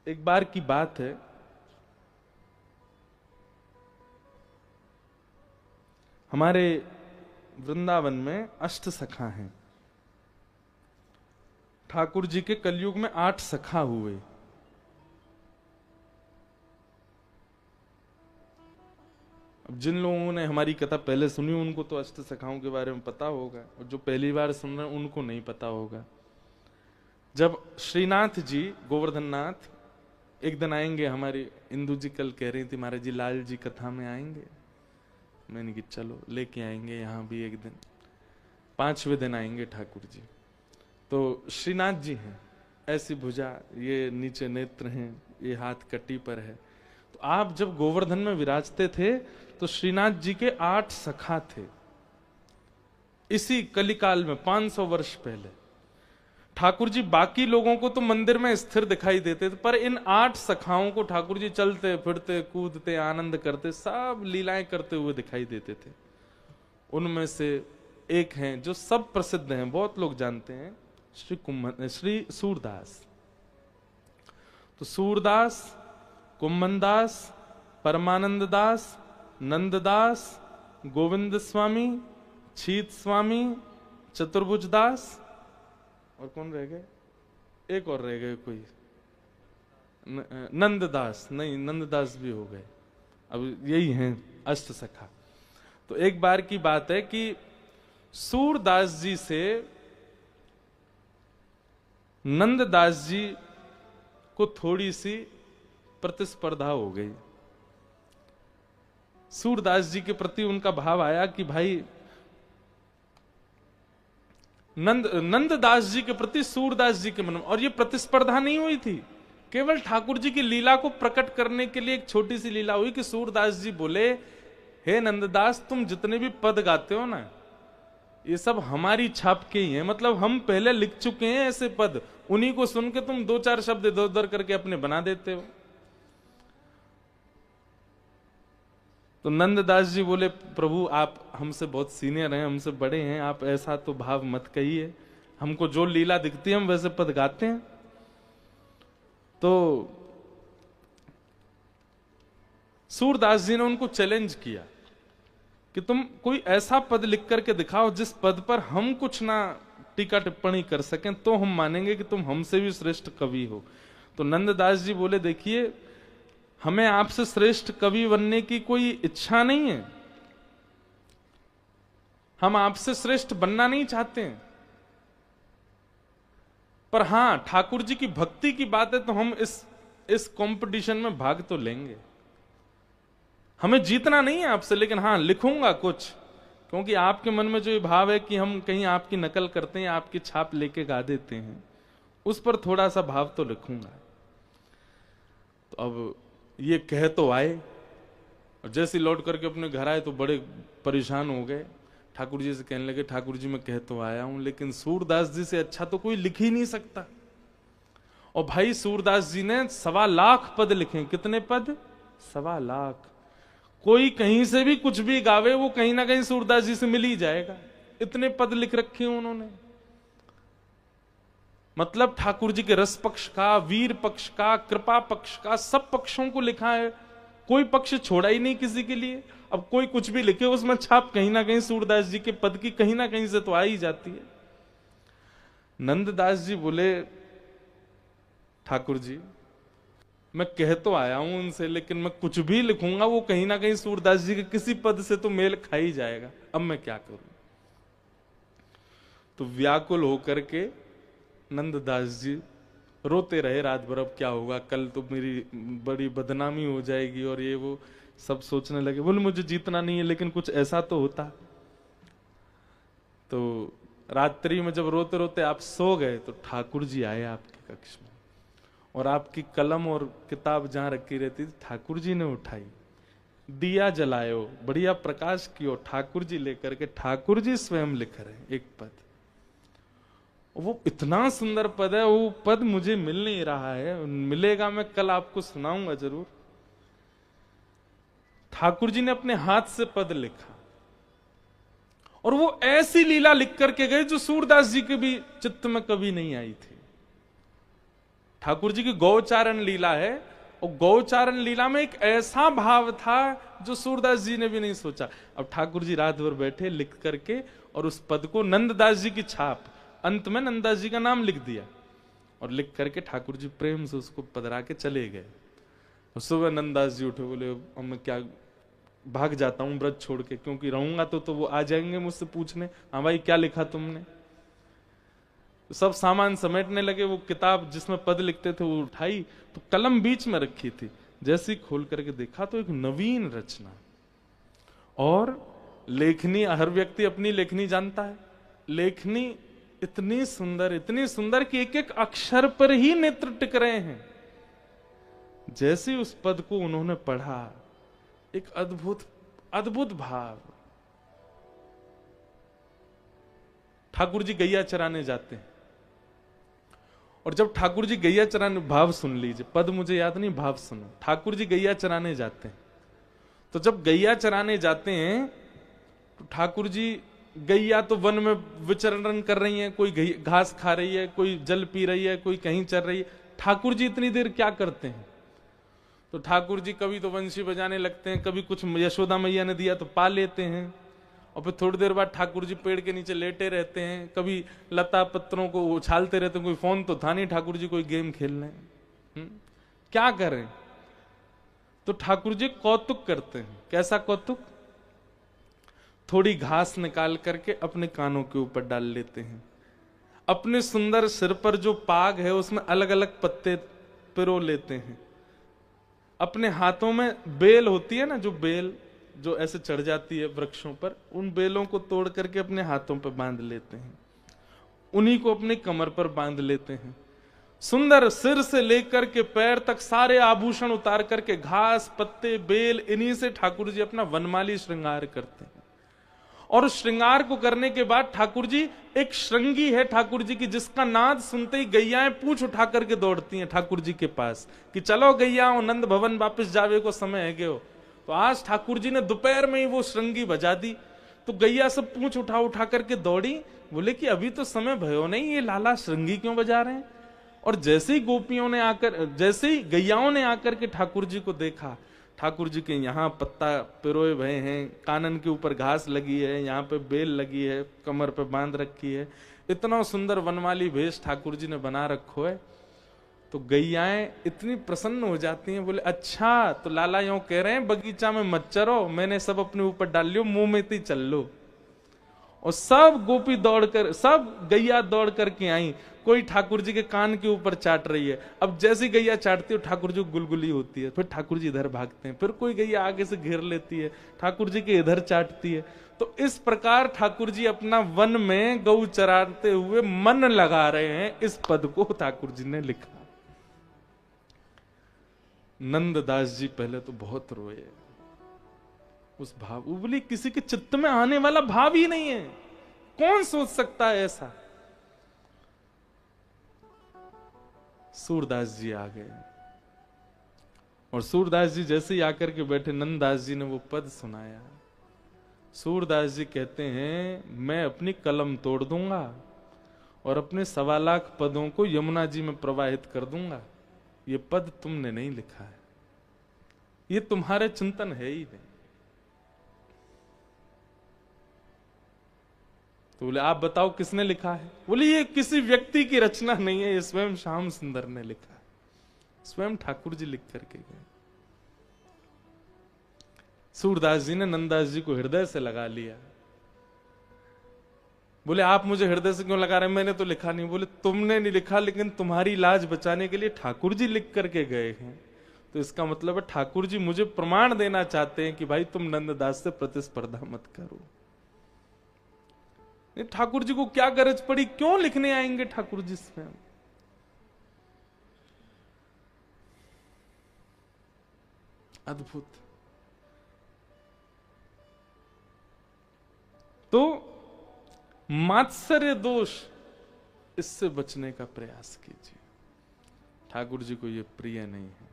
एक बार की बात है, हमारे वृंदावन में अष्ट सखा हैं। ठाकुर जी के कलयुग में 8 सखा हुए। अब जिन लोगों ने हमारी कथा पहले सुनी उनको तो अष्ट सखाओं के बारे में पता होगा, और जो पहली बार सुन रहे हैं उनको नहीं पता होगा। जब श्रीनाथ जी, गोवर्धन नाथ एक दिन आएंगे, हमारी इंदु जी कल कह रही थी महाराज जी लाल जी कथा में आएंगे। मैंने कि चलो लेके आएंगे, यहाँ भी एक दिन 5वें दिन आएंगे ठाकुर जी। तो श्रीनाथ जी हैं, ऐसी भुजा, ये नीचे नेत्र हैं, ये हाथ कटी पर है। तो आप जब गोवर्धन में विराजते थे तो श्रीनाथ जी के 8 सखा थे। इसी कलिकाल में 500 वर्ष पहले ठाकुर जी बाकी लोगों को तो मंदिर में स्थिर दिखाई देते थे, पर इन 8 सखाओं को ठाकुर जी चलते फिरते कूदते आनंद करते सब लीलाएं करते हुए दिखाई देते थे। उनमें से एक हैं जो सब प्रसिद्ध हैं, बहुत लोग जानते हैं, श्री सूरदास। तो सूरदास, कुम्भनदास, परमानंद दास, नंददास, गोविंद स्वामी, छीत स्वामी, चतुर्भुज दास, और कौन रह गए? एक और रह गए कोई, नंददास। नहीं, नंददास भी हो गए। अब यही हैं अष्ट सखा। तो एक बार की बात है कि सूरदास जी से नंददास जी को थोड़ी सी प्रतिस्पर्धा हो गई। सूरदास जी के प्रति उनका भाव आया कि भाई नंददास जी के प्रति सूरदास जी के मन में, और ये प्रतिस्पर्धा नहीं हुई थी, केवल ठाकुर जी की लीला को प्रकट करने के लिए एक छोटी सी लीला हुई कि सूरदास जी बोले, हे नंददास, तुम जितने भी पद गाते हो ना, ये सब हमारी छाप के ही हैं। मतलब हम पहले लिख चुके हैं ऐसे पद, उन्हीं को सुन के तुम 2-4 शब्द इधर उधर करके अपने बना देते हो। तो नंददास जी बोले, प्रभु आप हमसे बहुत सीनियर हैं, हमसे बड़े हैं, आप ऐसा तो भाव मत कहिए, हमको जो लीला दिखती है हम वैसे पद गाते हैं। तो सूरदास जी ने उनको चैलेंज किया कि तुम कोई ऐसा पद लिख करके दिखाओ जिस पद पर हम कुछ ना टीका टिप्पणी कर सकें, तो हम मानेंगे कि तुम हमसे भी श्रेष्ठ कवि हो। तो नंददास जी बोले, देखिए हमें आपसे श्रेष्ठ कवि बनने की कोई इच्छा नहीं है, हम आपसे श्रेष्ठ बनना नहीं चाहते हैं, पर हां ठाकुर जी की भक्ति की बात है तो हम इस कंपटीशन में भाग तो लेंगे। हमें जीतना नहीं है आपसे, लेकिन हां लिखूंगा कुछ, क्योंकि आपके मन में जो ये भाव है कि हम कहीं आपकी नकल करते हैं, आपकी छाप लेके गा देते हैं, उस पर थोड़ा सा भाव तो लिखूंगा। तो अब ये कह तो आए, और जैसे लौट करके अपने घर आए तो बड़े परेशान हो गए। ठाकुर जी से कहने लगे, ठाकुर जी मैं कह तो आया हूं, लेकिन सूरदास जी से अच्छा तो कोई लिख ही नहीं सकता। और भाई सूरदास जी ने 1.25 लाख पद लिखे। कितने पद? 1.25 लाख। कोई कहीं से भी कुछ भी गावे, वो कहीं ना कहीं सूरदास जी से मिल ही जाएगा, इतने पद लिख रखे हैं उन्होंने। मतलब ठाकुर जी के रस पक्ष का, वीर पक्ष का, कृपा पक्ष का, सब पक्षों को लिखा है, कोई पक्ष छोड़ा ही नहीं किसी के लिए। अब कोई कुछ भी लिखे उसमें छाप कहीं ना कहीं सूरदास जी के पद की कहीं ना कहीं से तो आ ही जाती है। नंददास जी बोले, ठाकुर जी मैं कह तो आया हूं उनसे, लेकिन मैं कुछ भी लिखूंगा वो कहीं ना कहीं सूरदास जी के किसी पद से तो मेल खा ही जाएगा, अब मैं क्या करूं। तो व्याकुल होकर के नंददास जी रोते रहे रात भर, अब क्या होगा, कल तो मेरी बड़ी बदनामी हो जाएगी, और ये वो सब सोचने लगे। बोले मुझे जीतना नहीं है, लेकिन कुछ ऐसा तो होता। तो रात्रि में जब रोते रोते आप सो गए तो ठाकुर जी आए आपके कक्ष में, और आपकी कलम और किताब जहां रखी रहती थी ठाकुर जी ने उठाई, दिया जलायो, बढ़िया प्रकाश कियो, ठाकुर जी लेकर के ठाकुर जी स्वयं लिख रहे एक पद। वो इतना सुंदर पद है, वो पद मुझे मिल नहीं रहा है, मिलेगा मैं कल आपको सुनाऊंगा जरूर। ठाकुर जी ने अपने हाथ से पद लिखा, और वो ऐसी लीला लिख करके गए जो सूरदास जी के भी चित्त में कभी नहीं आई थी। ठाकुर जी की गौचारण लीला है, और गौचारण लीला में एक ऐसा भाव था जो सूरदास जी ने भी नहीं सोचा। अब ठाकुर जी रात भर बैठे लिख करके, और उस पद को नंददास जी की छाप, अंत में नंददास जी का नाम लिख दिया, और लिख करके ठाकुर जी प्रेम से उसको पधरा के चले गए। और सुबह नंददास जी उठे, बोले अब मैं क्या भाग जाता हूं ब्रज छोड़ के, क्योंकि रहूंगा तो वो आ जाएंगे मुझसे पूछने, हाँ भाई क्या लिखा तुमने। सब सामान समेटने लगे, वो किताब जिसमें पद लिखते थे वो उठाई, तो कलम बीच में रखी थी, जैसे ही खोल करके देखा तो एक नवीन रचना। और लेखनी, हर व्यक्ति अपनी लेखनी जानता है, लेखनी इतनी सुंदर कि एक एक अक्षर पर ही नेत्र टिक रहे हैं। जैसे उस पद को उन्होंने पढ़ा, एक अद्भुत अद्भुत भाव। ठाकुर जी गैया चराने जाते हैं, और जब ठाकुर जी गैया चराने, भाव सुन लीजिए, पद मुझे याद नहीं, भाव सुनो। ठाकुर जी गैया चराने जाते हैं, तो जब गैया चराने जाते हैं तो ठाकुर जी, गैया तो वन में विचरण कर रही है, कोई घास खा रही है, कोई जल पी रही है, कोई कहीं चल रही है। ठाकुर जी इतनी देर क्या करते हैं? तो ठाकुर जी कभी तो बंसी बजाने लगते हैं, कभी कुछ यशोदा मैया ने दिया तो पा लेते हैं, और फिर थोड़ी देर बाद ठाकुर जी पेड़ के नीचे लेटे रहते हैं, कभी लता पत्रों को उछालते रहते हैं। कोई फोन तो था नहीं, ठाकुर जी कोई गेम खेल रहे हैं, क्या करें? तो ठाकुर जी कौतुक करते हैं। कैसा कौतुक? थोड़ी घास निकाल करके अपने कानों के ऊपर डाल लेते हैं, अपने सुंदर सिर पर जो पाग है उसमें अलग अलग पत्ते पिरो लेते हैं, अपने हाथों में बेल होती है ना, जो बेल जो ऐसे चढ़ जाती है वृक्षों पर, उन बेलों को तोड़ करके अपने हाथों पर बांध लेते हैं, उन्हीं को अपने कमर पर बांध लेते हैं। सुंदर सिर से लेकर के पैर तक सारे आभूषण उतार करके, घास पत्ते बेल, इन्हीं से ठाकुर जी अपना वनमाली श्रृंगार करते हैं। और श्रृंगार को करने के बाद ठाकुर जी, एक श्रृंगी है ठाकुर जी की, जिसका नाद सुनते ही गैयाएं पूछ उठा करके दौड़ती हैं ठाकुर जी के पास कि चलो गैया, नंद भवन वापस जावे को समय है गयो। तो आज ठाकुर जी ने दोपहर में ही वो श्रृंगी बजा दी, तो गैया सब पूछ उठा उठा करके दौड़ी, बोले कि अभी तो समय भयो नहीं, ये लाला श्रृंगी क्यों बजा रहे हैं। और जैसे ही गोपियों ने आकर, जैसे ही गैयाओं ने आकर के ठाकुर जी को देखा, ठाकुर जी के यहाँ पत्ता पिरोए भये हैं, कानन के ऊपर घास लगी है, यहाँ पे बेल लगी है, कमर पे बांध रखी है, इतना सुंदर वनमाली भेष ठाकुर जी ने बना रखो है। तो गैयाएं इतनी प्रसन्न हो जाती हैं, बोले अच्छा तो लाला यूं कह रहे हैं बगीचा में मत चरो, मैंने सब अपने ऊपर डाल लियो, मुंह में ही चल लो। और सब गोपी दौड़कर, सब गैया दौड़ करके आई, कोई ठाकुर जी के कान के ऊपर चाट रही है। अब जैसी गैया चाटती है ठाकुर जी गुलगुली होती है, फिर ठाकुर जी इधर भागते हैं, फिर कोई गैया आगे से घेर लेती है, ठाकुर जी के इधर चाटती है। तो इस प्रकार ठाकुर जी अपना वन में गौ चराते हुए मन लगा रहे हैं। इस पद को ठाकुर जी ने लिखा। नंददास जी पहले तो बहुत रोए, उस भाव, बोली किसी के चित्त में आने वाला भाव ही नहीं है, कौन सोच सकता है ऐसा। सूरदास जी आ गए, और सूरदास जी जैसे ही आकर के बैठे, नंददास जी ने वो पद सुनाया। सूरदास जी कहते हैं, मैं अपनी कलम तोड़ दूंगा और अपने 1.25 लाख पदों को यमुना जी में प्रवाहित कर दूंगा। ये पद तुमने नहीं लिखा है, ये तुम्हारे चिंतन है ही नहीं। तो बोले आप बताओ किसने लिखा है? बोले ये किसी व्यक्ति की रचना नहीं है, ये स्वयं श्याम सुंदर ने लिखा है, स्वयं ठाकुर जी लिख करके गए। सूरदास जी ने नंददास जी को हृदय से लगा लिया। बोले आप मुझे हृदय से क्यों लगा रहे हैं? मैंने तो लिखा नहीं। बोले तुमने नहीं लिखा, लेकिन तुम्हारी लाज बचाने के लिए ठाकुर जी लिख करके गए हैं। तो इसका मतलब है ठाकुर जी मुझे प्रमाण देना चाहते हैं कि भाई तुम नंददास से प्रतिस्पर्धा मत करो। ठाकुर जी को क्या गरज पड़ी, क्यों लिखने आएंगे ठाकुर जी स्वयं? अद्भुत। तो मात्सर्य दोष, इससे बचने का प्रयास कीजिए। ठाकुर जी को यह प्रिय नहीं है।